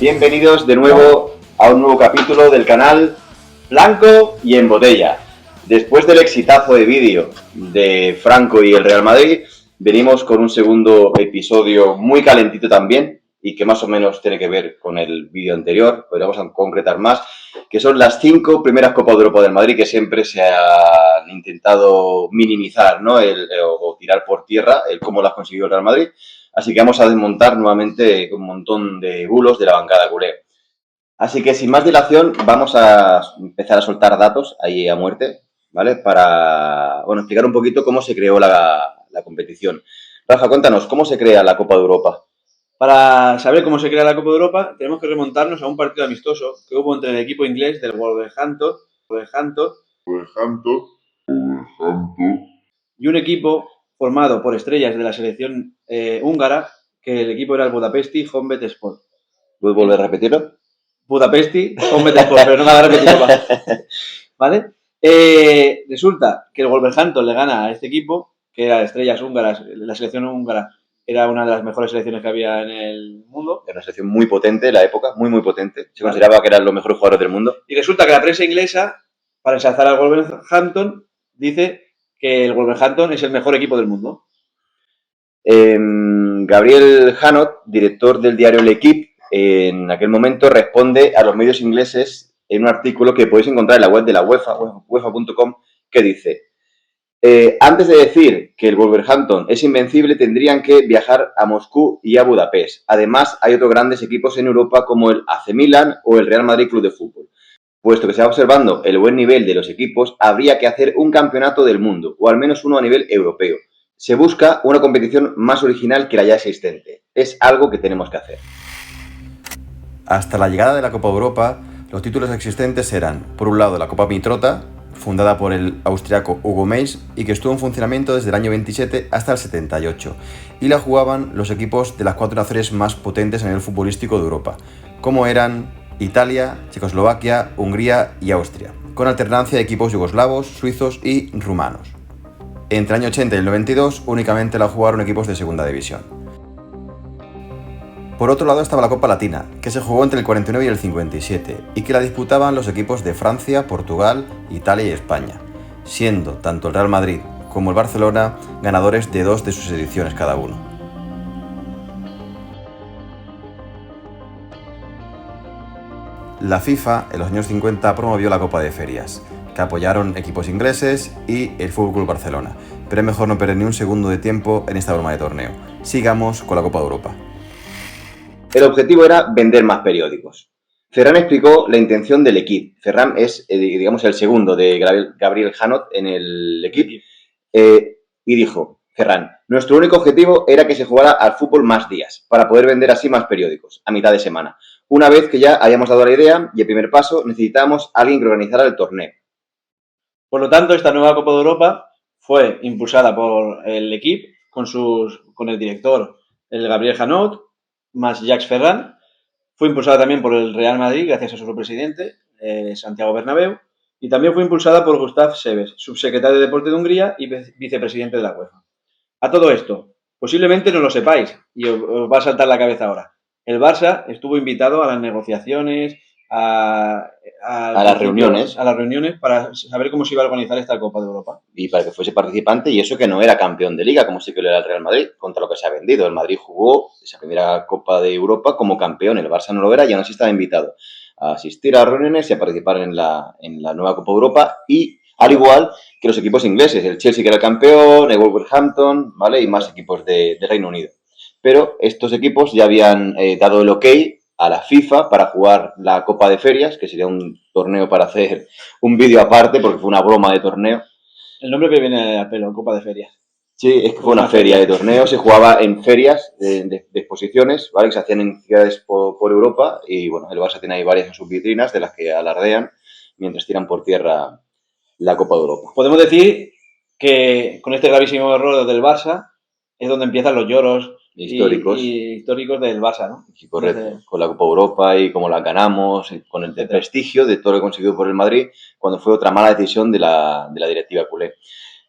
Bienvenidos de nuevo a un nuevo capítulo del canal Blanco y en Botella. Después del exitazo de vídeo de Franco y el Real Madrid, venimos con un segundo episodio muy calentito también y que más o menos tiene que ver con el vídeo anterior, pero vamos a concretar más, que son las 5 primeras Copas de Europa del Madrid que siempre se han intentado minimizar, ¿no? O tirar por tierra el cómo las ha conseguido el Real Madrid. Así que vamos a desmontar nuevamente un montón de bulos de la bancada culé. Así que sin más dilación vamos a empezar a soltar datos ahí a muerte, ¿vale? Para, explicar un poquito cómo se creó la competición. Rafa, cuéntanos, ¿cómo se crea la Copa de Europa? Para saber cómo se crea la Copa de Europa tenemos que remontarnos a un partido amistoso que hubo entre el equipo inglés del Wolverhampton y un equipo formado por estrellas de la selección húngara, que el equipo era el Budapesti Honvéd Sport. ¿Puedes volver a repetirlo? Budapesti Honvéd Sport, pero no me haga repetirlo más. ¿Vale? Resulta que el Wolverhampton le gana a este equipo, que era estrellas húngaras, la selección húngara era una de las mejores selecciones que había en el mundo. Era una selección muy potente en la época, muy potente. Se consideraba que eran los mejores jugadores del mundo. Y resulta que la prensa inglesa, para ensalzar al Wolverhampton, dice que el Wolverhampton es el mejor equipo del mundo. Gabriel Hanot, director del diario L'Equipe, en aquel momento responde a los medios ingleses en un artículo que podéis encontrar en la web de la UEFA, UEFA.com, que dice: antes de decir que el Wolverhampton es invencible, tendrían que viajar a Moscú y a Budapest. Además, hay otros grandes equipos en Europa como el AC Milan o el Real Madrid Club de Fútbol. Puesto que se va observando el buen nivel de los equipos, habría que hacer un campeonato del mundo, o al menos uno a nivel europeo. Se busca una competición más original que la ya existente. Es algo que tenemos que hacer. Hasta la llegada de la Copa Europa, los títulos existentes eran, por un lado, la Copa Mitrota, fundada por el austriaco Hugo Meis y que estuvo en funcionamiento desde el año 27 hasta el 78, y la jugaban los equipos de las 4 naciones más potentes a nivel futbolístico de Europa, como eran Italia, Checoslovaquia, Hungría y Austria, con alternancia de equipos yugoslavos, suizos y rumanos. Entre el año 80 y el 92 únicamente la jugaron equipos de segunda división. Por otro lado estaba la Copa Latina, que se jugó entre el 49 y el 57, y que la disputaban los equipos de Francia, Portugal, Italia y España, siendo tanto el Real Madrid como el Barcelona ganadores de 2 de sus ediciones cada uno. La FIFA en los años 50 promovió la Copa de Ferias, que apoyaron equipos ingleses y el FC Barcelona, pero es mejor no perder ni un segundo de tiempo en esta broma de torneo. Sigamos con la Copa de Europa. El objetivo era vender más periódicos. Ferran explicó la intención del equipo. Ferran es, digamos, el segundo de Gabriel Hanot en el equipo. Y dijo, Ferran, nuestro único objetivo era que se jugara al fútbol más días, para poder vender así más periódicos, a mitad de semana. Una vez que ya hayamos dado la idea y el primer paso, necesitábamos a alguien que organizara el torneo. Por lo tanto, esta nueva Copa de Europa fue impulsada por el equipo, con el director, el Gabriel Hanot, más Jacques Ferran. Fue impulsada también por el Real Madrid, gracias a su presidente, Santiago Bernabéu, y también fue impulsada por Gustav Seves, subsecretario de Deporte de Hungría y vicepresidente de la UEFA. A todo esto, posiblemente no lo sepáis, y os va a saltar la cabeza ahora. El Barça estuvo invitado a las negociaciones, a las reuniones. A las reuniones para saber cómo se iba a organizar esta Copa de Europa. Y para que fuese participante, y eso que no era campeón de Liga, como sí que lo era el Real Madrid, contra lo que se ha vendido. El Madrid jugó esa primera Copa de Europa como campeón, el Barça no lo era y aún así estaba invitado a asistir a las reuniones y a participar en la nueva Copa de Europa, y al igual que los equipos ingleses, el Chelsea que era el campeón, el Wolverhampton, ¿vale? Y más equipos de Reino Unido. Pero estos equipos ya habían dado el ok a la FIFA para jugar la Copa de Ferias, que sería un torneo para hacer un vídeo aparte, porque fue una broma de torneo. El nombre que viene a pelo, Copa de Ferias. Sí, es que fue una feria de torneo, se jugaba en ferias de exposiciones, ¿vale? Que se hacían en ciudades por Europa, y bueno, el Barça tiene ahí varias en sus vitrinas de las que alardean mientras tiran por tierra la Copa de Europa. Podemos decir que con este gravísimo error del Barça es donde empiezan los lloros históricos del Barça, ¿no? Sí, correcto. Con la Copa Europa y cómo la ganamos, con el prestigio de todo lo conseguido por el Madrid, cuando fue otra mala decisión de la directiva culé.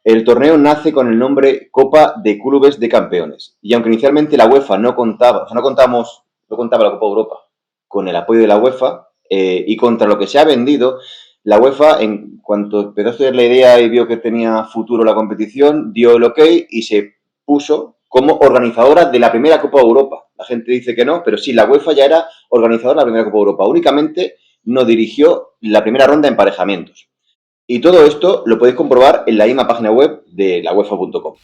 El torneo nace con el nombre Copa de Clubes de Campeones, y aunque inicialmente la UEFA no contaba la Copa Europa con el apoyo de la UEFA y contra lo que se ha vendido. La UEFA, en cuanto empezó a estudiar la idea y vio que tenía futuro la competición, dio el ok y se puso como organizadora de la primera Copa de Europa. La gente dice que no, pero sí, la UEFA ya era organizadora de la primera Copa de Europa. Únicamente no dirigió la primera ronda de emparejamientos. Y todo esto lo podéis comprobar en la misma página web de la UEFA.com.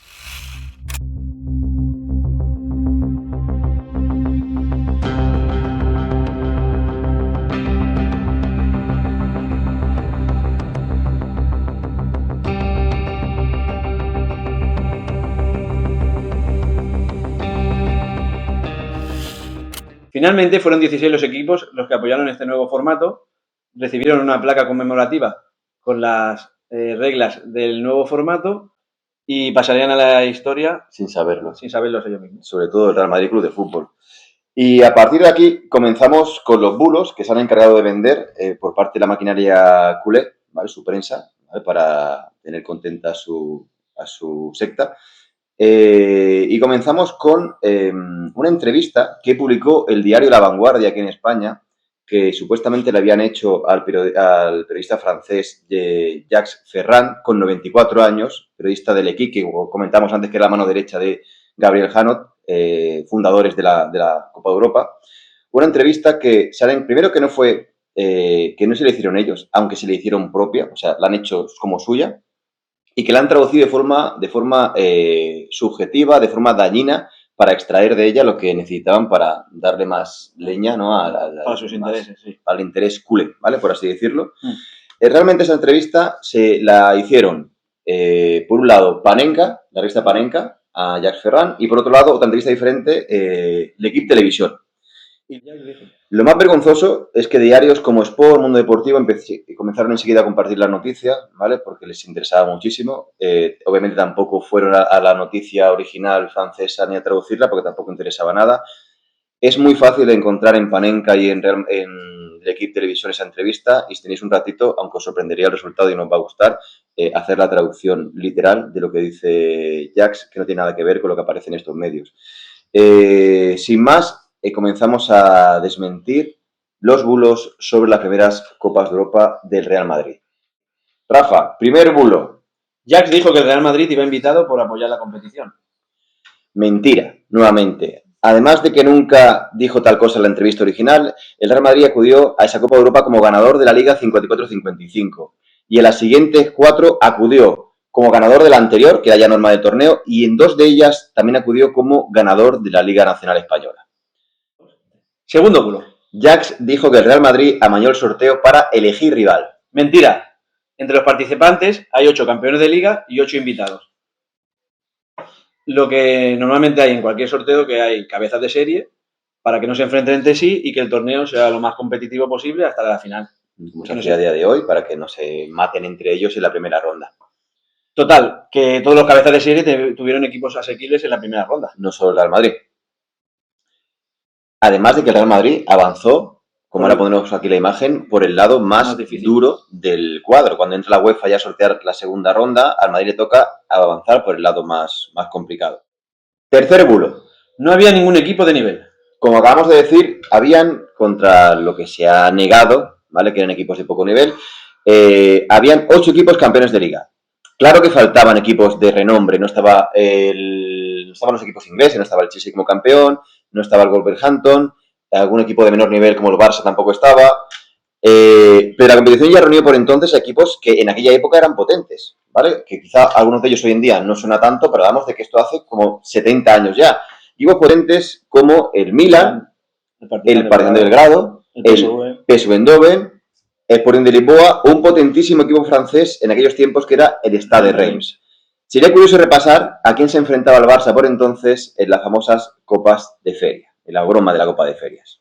Finalmente fueron 16 los equipos los que apoyaron este nuevo formato, recibieron una placa conmemorativa con las reglas del nuevo formato y pasarían a la historia sin saberlo ellos mismos. Sobre todo el Real Madrid Club de Fútbol. Y a partir de aquí comenzamos con los bulos que se han encargado de vender por parte de la maquinaria culé, ¿vale? Su prensa, ¿vale? Para tener contenta a su secta. Y comenzamos con una entrevista que publicó el diario La Vanguardia aquí en España, que supuestamente le habían hecho al periodista francés Jacques Ferrand, con 94 años, periodista del Equipe, que comentamos antes que era la mano derecha de Gabriel Hanot, fundadores de la Copa de Europa. Una entrevista que salen, primero que no fue, que no se le hicieron ellos, aunque se le hicieron propia, o sea, la han hecho como suya, y que la han traducido de forma subjetiva, de forma dañina, para extraer de ella lo que necesitaban para darle más leña, ¿no? Para sus intereses, sí. Al interés culé, ¿vale? Por así decirlo. Realmente esa entrevista se la hicieron, por un lado, Panenka, la revista Panenka, a Jacques Ferrand, y por otro lado, otra entrevista diferente, L'Equipe Televisión. Lo más vergonzoso es que diarios como Sport, Mundo Deportivo, comenzaron enseguida a compartir la noticia, ¿vale? Porque les interesaba muchísimo. Obviamente tampoco fueron a la noticia original francesa ni a traducirla porque tampoco interesaba nada. Es muy fácil encontrar en Panenka y en L'Equipe Televisión esa entrevista, y si tenéis un ratito, aunque os sorprendería el resultado y nos va a gustar, hacer la traducción literal de lo que dice Jacques, que no tiene nada que ver con lo que aparece en estos medios. Sin más, comenzamos a desmentir los bulos sobre las primeras Copas de Europa del Real Madrid. Rafa, primer bulo. Jacques dijo que el Real Madrid iba invitado por apoyar la competición. Mentira, nuevamente. Además de que nunca dijo tal cosa en la entrevista original, el Real Madrid acudió a esa Copa de Europa como ganador de la Liga 54-55 y en las siguientes 4 acudió como ganador de la anterior, que era ya norma del torneo, y en 2 de ellas también acudió como ganador de la Liga Nacional Española. Segundo bulo. Jacques dijo que el Real Madrid amañó el sorteo para elegir rival. Mentira. Entre los participantes hay 8 campeones de liga y 8 invitados. Lo que normalmente hay en cualquier sorteo, que hay cabezas de serie para que no se enfrenten entre sí y que el torneo sea lo más competitivo posible hasta la final. Como se hace a día de hoy, para que no se maten entre ellos en la primera ronda. Total, que todos los cabezas de serie tuvieron equipos asequibles en la primera ronda. No solo el Real Madrid. Además de que el Real Madrid avanzó, como ahora ponemos aquí la imagen, por el lado más duro del cuadro. Cuando entra la UEFA ya a sortear la segunda ronda, al Madrid le toca avanzar por el lado más complicado. Tercer bulo. No había ningún equipo de nivel. Como acabamos de decir, habían, contra lo que se ha negado, ¿vale? Que eran equipos de poco nivel, habían 8 equipos campeones de liga. Claro que faltaban equipos de renombre, no estaban los equipos ingleses, no estaba el Chelsea como campeón, no estaba el Wolverhampton, algún equipo de menor nivel como el Barça tampoco estaba, pero la competición ya reunió por entonces a equipos que en aquella época eran potentes, ¿vale? Que quizá algunos de ellos hoy en día no suena tanto, pero hablamos de que esto hace como 70 años ya. Equipos potentes como el Milan, el Partizan de Belgrado, el PSV Eindhoven, el Sporting de Lisboa, un potentísimo equipo francés en aquellos tiempos que era el Stade Reims. Sería curioso repasar a quién se enfrentaba el Barça por entonces en las famosas Copas de Feria, en la broma de la Copa de Ferias.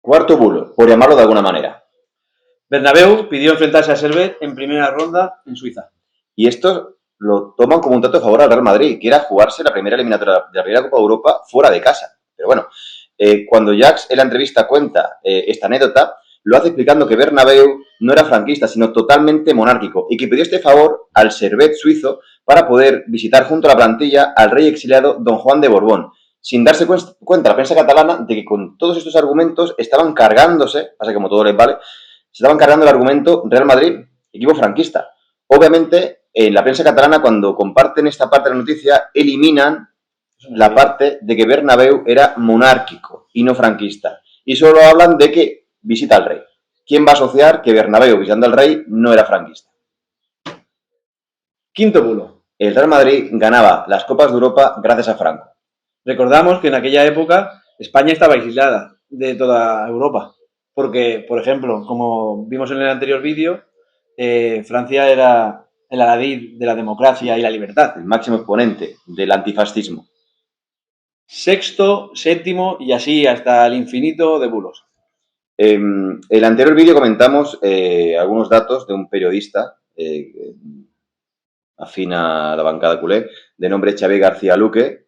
Cuarto bulo, por llamarlo de alguna manera. Bernabéu pidió enfrentarse a Servette en primera ronda en Suiza. Y esto lo toman como un trato de favor al Real Madrid, que era jugarse la primera eliminatoria de la primera Copa de Europa fuera de casa. Pero bueno, cuando Jacques en la entrevista cuenta esta anécdota, lo hace explicando que Bernabéu no era franquista, sino totalmente monárquico, y que pidió este favor al Servette suizo para poder visitar junto a la plantilla al rey exiliado Don Juan de Borbón, sin darse cuenta la prensa catalana de que con todos estos argumentos estaban cargándose, pasa que como todo les vale, se estaban cargando el argumento Real Madrid, equipo franquista. Obviamente, en la prensa catalana, cuando comparten esta parte de la noticia, eliminan la parte de que Bernabéu era monárquico y no franquista. Y solo hablan de que visita al rey. ¿Quién va a asociar que Bernabéu, visitando al rey, no era franquista? Quinto bulo. El Real Madrid ganaba las Copas de Europa gracias a Franco. Recordamos que en aquella época España estaba aislada de toda Europa. Porque, por ejemplo, como vimos en el anterior vídeo, Francia era el aladí de la democracia y la libertad. El máximo exponente del antifascismo. Sexto, séptimo y así hasta el infinito de bulos. En el anterior vídeo comentamos algunos datos de un periodista afín a la bancada culé, de nombre Xavier García Luque.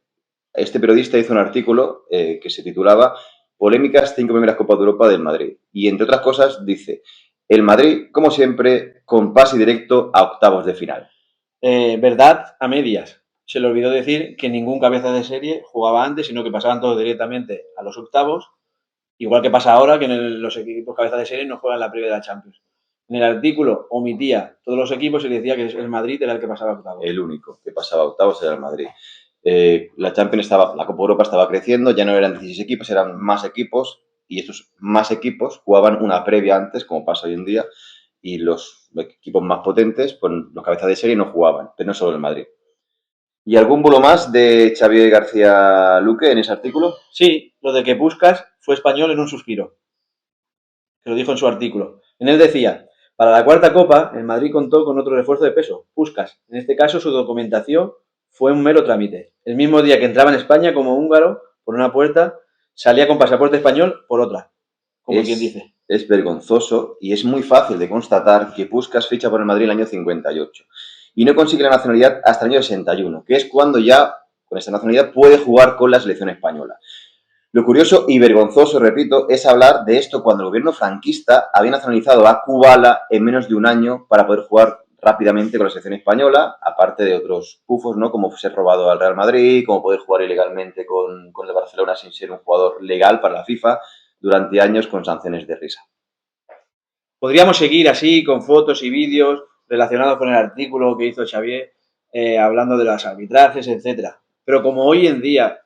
Este periodista hizo un artículo que se titulaba Polémicas 5 primeras Copas de Europa del Madrid. Y entre otras cosas dice, el Madrid, como siempre, con pase directo a octavos de final. Verdad a medias. Se le olvidó decir que ningún cabeza de serie jugaba antes, sino que pasaban todos directamente a los octavos, igual que pasa ahora, que los equipos cabeza de serie no juegan la previa de la Champions. En el artículo omitía todos los equipos y decía que el Madrid era el que pasaba a octavos. El único que pasaba a octavos era el Madrid. La Champions la Copa Europa estaba creciendo, ya no eran 16 equipos, eran más equipos, y estos más equipos jugaban una previa antes, como pasa hoy en día, y los equipos más potentes, pues los cabezas de serie no jugaban, pero no solo el Madrid. ¿Y algún bulo más de Xavier García Luque en ese artículo? Sí, lo de que Puskás fue español en un suspiro, que lo dijo en su artículo. En él decía, para la cuarta Copa, el Madrid contó con otro refuerzo de peso, Puskás. En este caso, su documentación fue un mero trámite. El mismo día que entraba en España como húngaro por una puerta, salía con pasaporte español por otra, como quien dice. Es vergonzoso y es muy fácil de constatar que Puskás ficha por el Madrid en el año 58 y no consigue la nacionalidad hasta el año 61, que es cuando ya con esta nacionalidad puede jugar con la selección española. Lo curioso y vergonzoso, repito, es hablar de esto cuando el gobierno franquista había nacionalizado a Kubala en menos de un año para poder jugar rápidamente con la selección española, aparte de otros pufos, ¿no? Como ser robado al Real Madrid, como poder jugar ilegalmente con el Barcelona sin ser un jugador legal para la FIFA durante años con sanciones de risa. Podríamos seguir así con fotos y vídeos relacionados con el artículo que hizo Xavier, hablando de los arbitrajes, etcétera. Pero como hoy en día,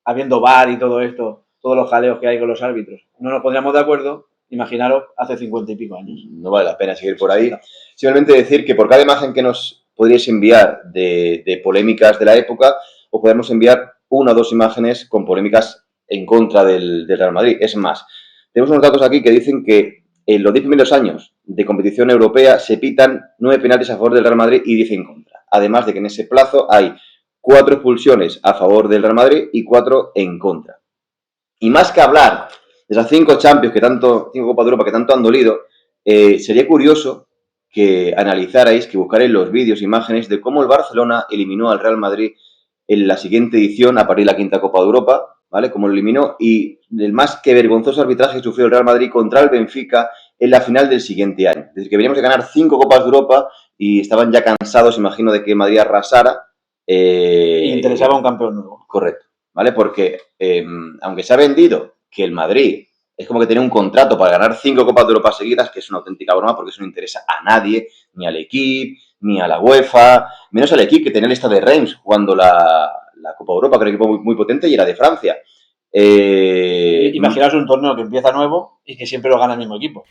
habiendo VAR y todo esto, todos los jaleos que hay con los árbitros, no nos pondríamos de acuerdo, imaginaros hace 50 y pico años. No vale la pena seguir por ahí. Simplemente decir que por cada imagen que nos podríais enviar de polémicas de la época, os podemos enviar 1 o 2 imágenes con polémicas en contra del Real Madrid. Es más, tenemos unos datos aquí que dicen que en los 10 primeros años de competición europea se pitan 9 penaltis a favor del Real Madrid y 10 en contra. Además de que en ese plazo hay 4 expulsiones a favor del Real Madrid y 4 en contra. Y más que hablar de esas 5 Champions, 5 Copas de Europa que tanto han dolido, sería curioso que analizarais, que buscarais los vídeos, imágenes de cómo el Barcelona eliminó al Real Madrid en la siguiente edición a partir de la 5ª Copa de Europa, ¿vale? Como lo eliminó, y el más que vergonzoso arbitraje que sufrió el Real Madrid contra el Benfica en la final del siguiente año. Es decir, que veníamos de ganar 5 Copas de Europa y estaban ya cansados, imagino, de que Madrid arrasara. Y interesaba un campeón nuevo. Correcto, ¿vale? Porque aunque se ha vendido que el Madrid es como que tiene un contrato para ganar 5 Copas de Europa seguidas, que es una auténtica broma porque eso no interesa a nadie, ni al equipo, ni a la UEFA, menos al equipo que tenía lista de Reims jugando la Copa de Europa, que era un equipo muy potente y era de Francia. Imaginaos un torneo que empieza nuevo y que siempre lo gana el mismo equipo.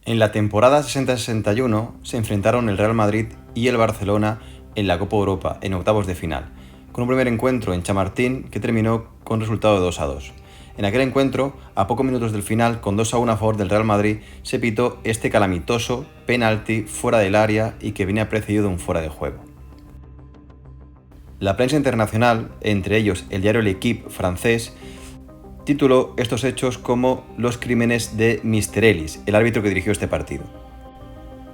En la temporada 60-61 se enfrentaron el Real Madrid y el Barcelona en la Copa Europa en octavos de final, con un primer encuentro en Chamartín que terminó con resultado de 2-2. En aquel encuentro, a pocos minutos del final, con 2-1 a favor del Real Madrid, se pitó este calamitoso penalti fuera del área y que venía precedido de un fuera de juego. La prensa internacional, entre ellos el diario L'Équipe francés, tituló estos hechos como los crímenes de Mr. Ellis, el árbitro que dirigió este partido.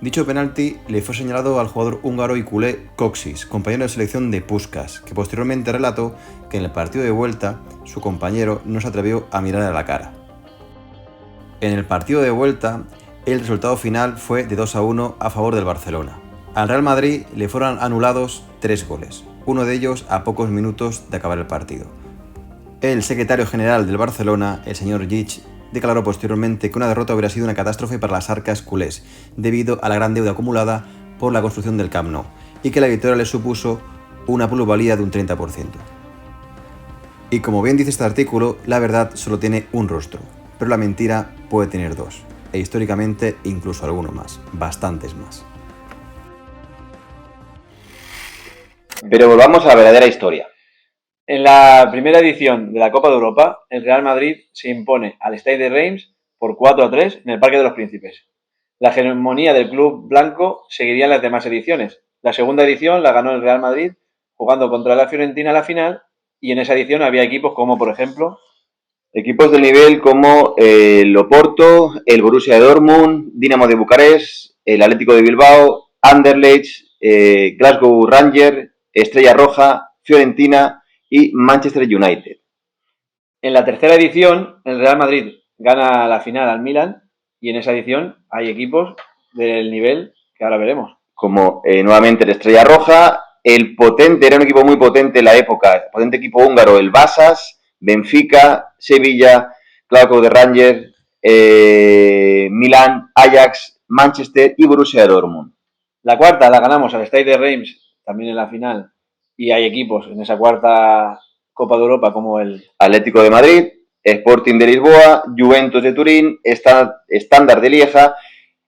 Dicho penalti le fue señalado al jugador húngaro y culé Kocsis, compañero de selección de Puskás, que posteriormente relató que en el partido de vuelta su compañero no se atrevió a mirar a la cara. En el partido de vuelta, el resultado final fue de 2-1 a favor del Barcelona. Al Real Madrid le fueron anulados 3 goles, uno de ellos a pocos minutos de acabar el partido. El secretario general del Barcelona, el señor Gich, declaró posteriormente que una derrota hubiera sido una catástrofe para las arcas culés, debido a la gran deuda acumulada por la construcción del Camp Nou, y que la victoria les supuso una plusvalía de un 30%. Y como bien dice este artículo, la verdad solo tiene un rostro, pero la mentira puede tener 2, e históricamente incluso alguno más, bastantes más. Pero volvamos a la verdadera historia. En la primera edición de la Copa de Europa, el Real Madrid se impone al Stade de Reims por 4-3 en el Parque de los Príncipes. La hegemonía del club blanco seguiría en las demás ediciones. La segunda edición la ganó el Real Madrid jugando contra la Fiorentina a la final, y en esa edición había equipos como, por ejemplo, equipos del nivel como el Oporto, el Borussia Dortmund, Dinamo de Bucarest, el Atlético de Bilbao, Anderlecht, Glasgow Rangers, Estrella Roja, Fiorentina y Manchester United. En la tercera edición, el Real Madrid gana la final al Milan, y en esa edición hay equipos del nivel que ahora veremos. Como nuevamente el Estrella Roja, el potente, era un equipo muy potente en la época, el potente equipo húngaro, el Vasas, Benfica, Sevilla, Glasgow de Rangers, Milán, Ajax, Manchester y Borussia Dortmund. La cuarta la ganamos al Stade de Reims, también en la final, y hay equipos en esa cuarta Copa de Europa como el Atlético de Madrid, Sporting de Lisboa, Juventus de Turín, Standard de Lieja,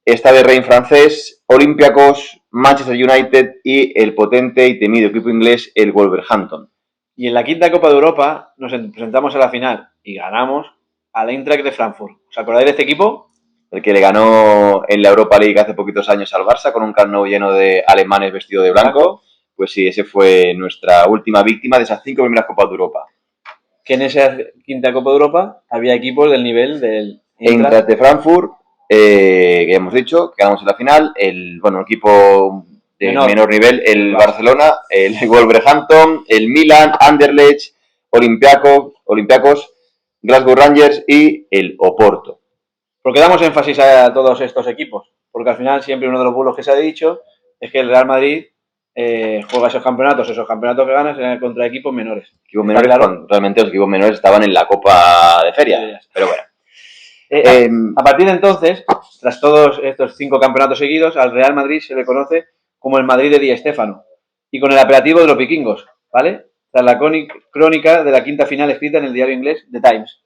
Stade Reims francés, Olympiacos, Manchester United y el potente y temido equipo inglés, el Wolverhampton. Y en la quinta Copa de Europa nos presentamos a la final y ganamos al Eintracht de Frankfurt. ¿Os acordáis de este equipo? El que le ganó en la Europa League hace poquitos años al Barça con un Camp Nou lleno de alemanes vestidos de blanco. Pues sí, ese fue nuestra última víctima de esas 5 primeras Copas de Europa. Que en esa quinta Copa de Europa había equipos del nivel del Eintracht de Frankfurt, que ya hemos dicho, que ganamos en la final. El equipo de menor nivel, el Barcelona, el Wolverhampton, el Milan, Anderlecht, Olympiacos, Glasgow Rangers y el Oporto. ¿Por qué damos énfasis a todos estos equipos? Porque al final siempre uno de los bulos que se ha dicho es que el Real Madrid juega esos campeonatos que ganas contra equipos menores. Equipos menores, claro. Realmente los equipos menores estaban en la Copa de Feria, pero bueno. A partir de entonces, tras todos estos 5 campeonatos seguidos, al Real Madrid se le conoce como el Madrid de Di Stéfano, y con el apelativo de los vikingos, ¿vale? Tras la crónica de la quinta final escrita en el diario inglés The Times,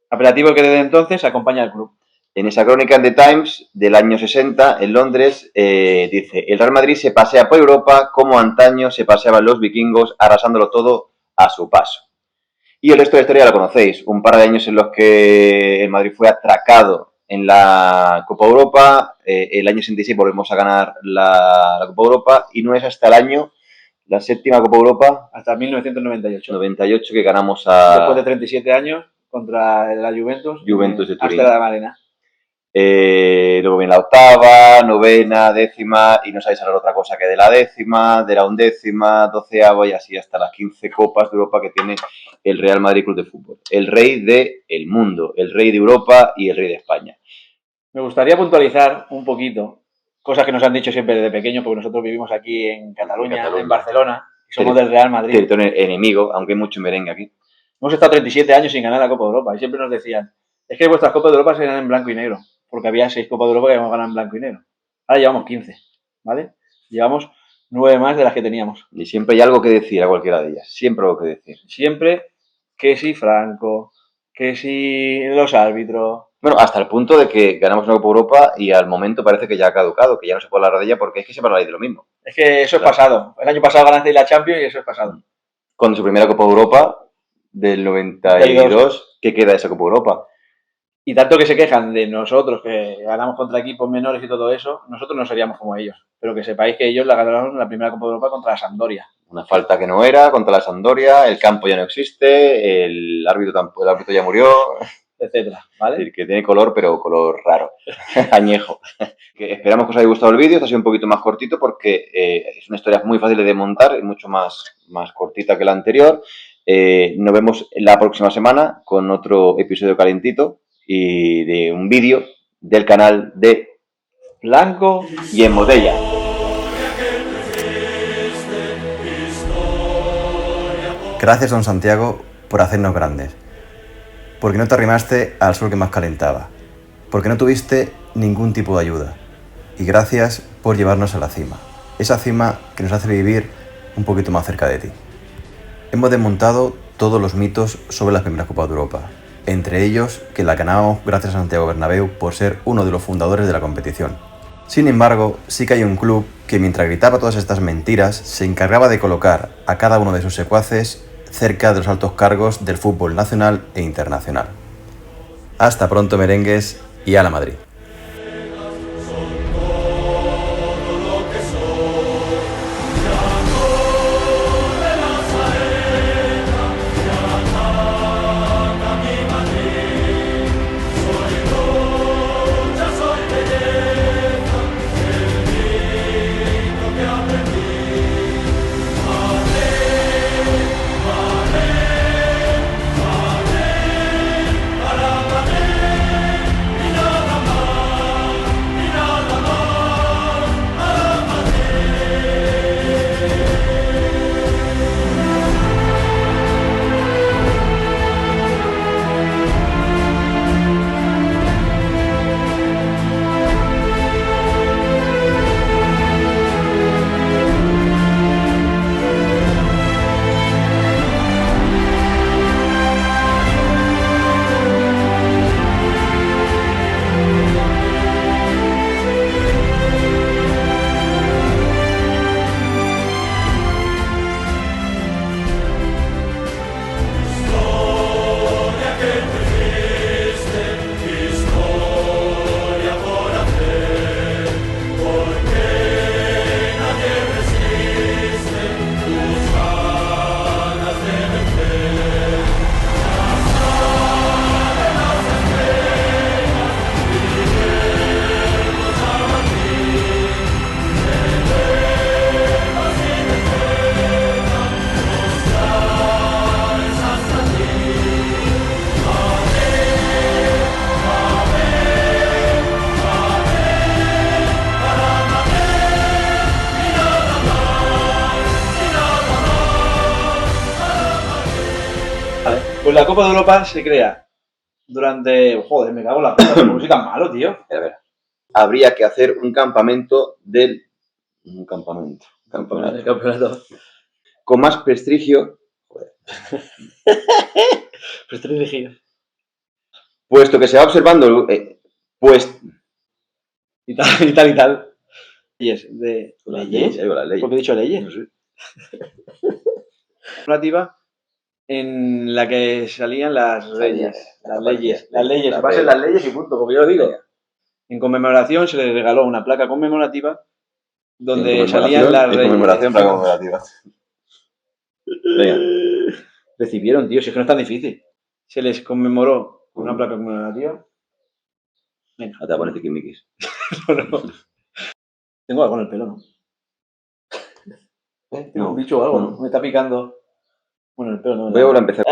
apelativo que desde entonces acompaña al club. En esa crónica en The Times del año 60, en Londres, dice: el Real Madrid se pasea por Europa como antaño se paseaban los vikingos, arrasándolo todo a su paso. Y el resto de la historia la conocéis. Un par de años en los que el Madrid fue atracado en la Copa Europa. El año 66 volvemos a ganar la Copa Europa. Y no es hasta el año, la séptima Copa Europa, hasta 1998. 98 que ganamos a... Después de 37 años contra la Juventus de Turín. Hasta la Marina. Luego viene la octava, novena, décima, y no sabéis hablar otra cosa que de la décima, de la undécima, doceava y así hasta las 15 Copas de Europa que tiene el Real Madrid Club de Fútbol. El rey del mundo, el rey de Europa y el rey de España. Me gustaría puntualizar un poquito cosas que nos han dicho siempre desde pequeños, porque nosotros vivimos aquí en Cataluña, en Barcelona, y somos del Real Madrid. Territorio enemigo, aunque hay mucho merengue aquí. Hemos estado 37 años sin ganar la Copa de Europa y siempre nos decían: es que vuestras Copas de Europa se ganan en blanco y negro, porque había 6 Copas de Europa que habíamos ganado en blanco y negro. Ahora llevamos 15, ¿vale? Llevamos 9 más de las que teníamos. Y siempre hay algo que decir a cualquiera de ellas, siempre algo que decir. Siempre que si Franco, que si los árbitros... Bueno, hasta el punto de que ganamos una Copa Europa y al momento parece que ya ha caducado, que ya no se puede hablar de ella porque es que siempre habláis de lo mismo. Es que eso es pasado. El año pasado ganaste la Champions y eso es pasado. Con su primera Copa Europa del 92, ¿qué queda de esa Copa Europa? Y tanto que se quejan de nosotros, que ganamos contra equipos menores y todo eso, nosotros no seríamos como ellos. Pero que sepáis que ellos la ganaron la primera Copa de Europa contra la Sampdoria. Una falta que no era, contra la Sampdoria, el campo ya no existe, el árbitro ya murió, etcétera, ¿vale? Es decir, que tiene color, pero color raro, añejo. Que esperamos que os haya gustado el vídeo. Este ha sido un poquito más cortito porque es una historia muy fácil de montar y mucho más cortita que la anterior. Nos vemos la próxima semana con otro episodio calentito y de un vídeo del canal de Blanco y en Botella. Gracias, don Santiago, por hacernos grandes. Porque no te arrimaste al sol que más calentaba. Porque no tuviste ningún tipo de ayuda. Y gracias por llevarnos a la cima. Esa cima que nos hace vivir un poquito más cerca de ti. Hemos desmontado todos los mitos sobre las primeras Copas de Europa. Entre ellos, que la ganábamos gracias a Santiago Bernabéu por ser uno de los fundadores de la competición. Sin embargo, sí que hay un club que mientras gritaba todas estas mentiras, se encargaba de colocar a cada uno de sus secuaces cerca de los altos cargos del fútbol nacional e internacional. Hasta pronto, merengues, y a la Madrid. Pues la Copa de Europa se crea durante... Joder, me cago en la puta, la música es malo, tío. A ver, habría que hacer un campamento del... Un campamento. El campeonato. Con más prestigio, Prestigio. puesto que se va observando... pues... Y tal. Leyes. De... ¿Leyes? Ahí va la ley. ¿Por qué he dicho leyes? No sé. Relativa en la que salían las leyes. Las leyes. Se pasen reglas. las leyes y punto, como yo lo digo. En conmemoración se le regaló una placa conmemorativa donde salían las leyes. Conmemoración para conmemorativa. Venga. Recibieron, tío, si es que no es tan difícil. Se les conmemoró con una placa conmemorativa. Venga. Te voy a poner tiquismiquis. No. Tengo algo en el pelo, ¿no? Tengo un bicho o algo, ¿no? Me está picando. Bueno, el pelo no. Voy a volver a empezar.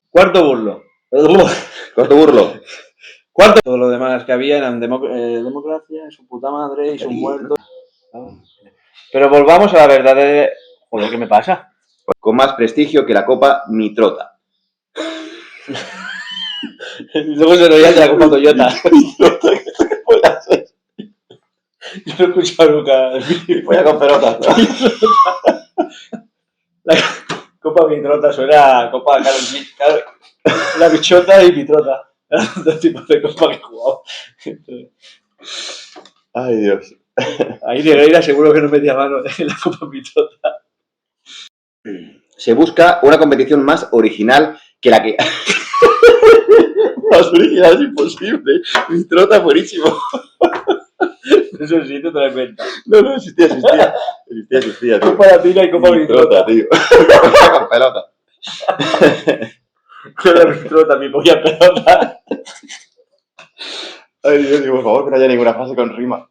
Cuarto burlo. Corto burlo. Cuarto. Todo lo demás que había eran democracia, su puta madre y sus muertos. Pero volvamos a la verdad de... Joder, ¿qué me pasa? Con más prestigio que la Copa Mitrota. Luego se lo oía de la Copa Toyota. Yo no he escuchado nunca. Voy a con pelota. La Copa Mitrota suena a Copa la bichota y Mitrota. Eran dos tipos de copa que he jugado. Ay, Dios. Ahí Negreira seguro que no metía mano en la Copa Mitrota. Se busca una competición más original que la que... Más original es imposible. Mitrota buenísimo. Eso sí, te lo inventas. No, existía, tío. Copa Latina y Copa Mitrota. tío. Con pelota. Con la Mitrota, mi polla pelota. Ay, Dios, por favor, que no haya ninguna frase con rima.